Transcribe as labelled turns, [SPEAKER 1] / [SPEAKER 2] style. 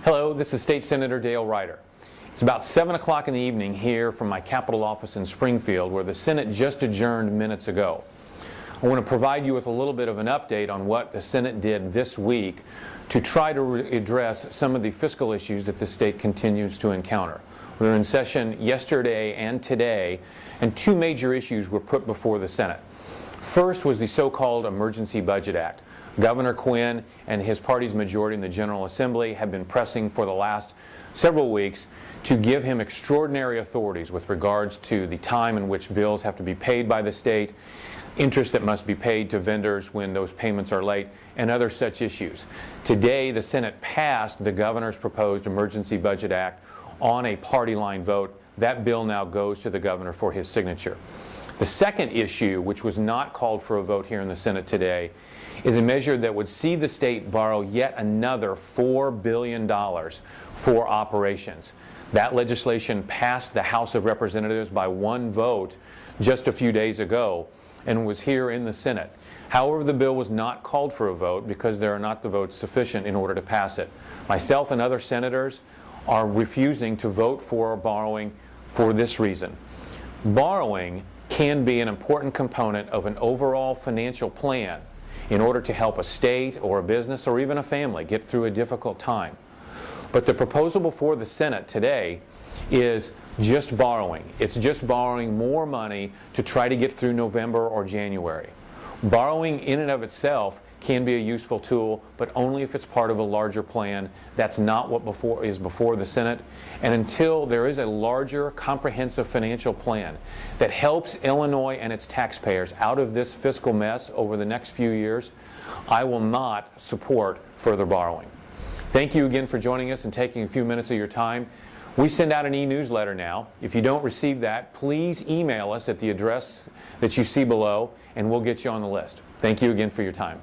[SPEAKER 1] Hello, this is State Senator Dale Ryder. It's about 7 o'clock in the evening here from my Capitol office in Springfield, where the Senate just adjourned minutes ago. I want to provide you with a little bit of an update on what the Senate did this week to try to address some of the fiscal issues that the state continues to encounter. We were in session yesterday and today, and two major issues were put before the Senate. First was the so-called Emergency Budget Act. Governor Quinn and his party's majority in the General Assembly have been pressing for the last several weeks to give him extraordinary authorities with regards to the time in which bills have to be paid by the state, interest that must be paid to vendors when those payments are late, and other such issues. Today, the Senate passed the governor's proposed Emergency Budget Act on a party line vote. That bill now goes to the governor for his signature. The second issue, which was not called for a vote here in the Senate today, is a measure that would see the state borrow yet another $4 billion for operations. That legislation passed the House of Representatives by one vote just a few days ago and was here in the Senate. However, the bill was not called for a vote because there are not the votes sufficient in order to pass it. Myself and other senators are refusing to vote for borrowing for this reason. Borrowing can be an important component of an overall financial plan in order to help a state or a business or even a family get through a difficult time. But the proposal before the Senate today is just borrowing. It's just borrowing more money to try to get through November or January. Borrowing in and of itself can be a useful tool, but only if it's part of a larger plan. That's not what is before the Senate. And until there is a larger, comprehensive financial plan that helps Illinois and its taxpayers out of this fiscal mess over the next few years, I will not support further borrowing. Thank you again for joining us and taking a few minutes of your time. We send out an e-newsletter now. If you don't receive that, please email us at the address that you see below, and we'll get you on the list. Thank you again for your time.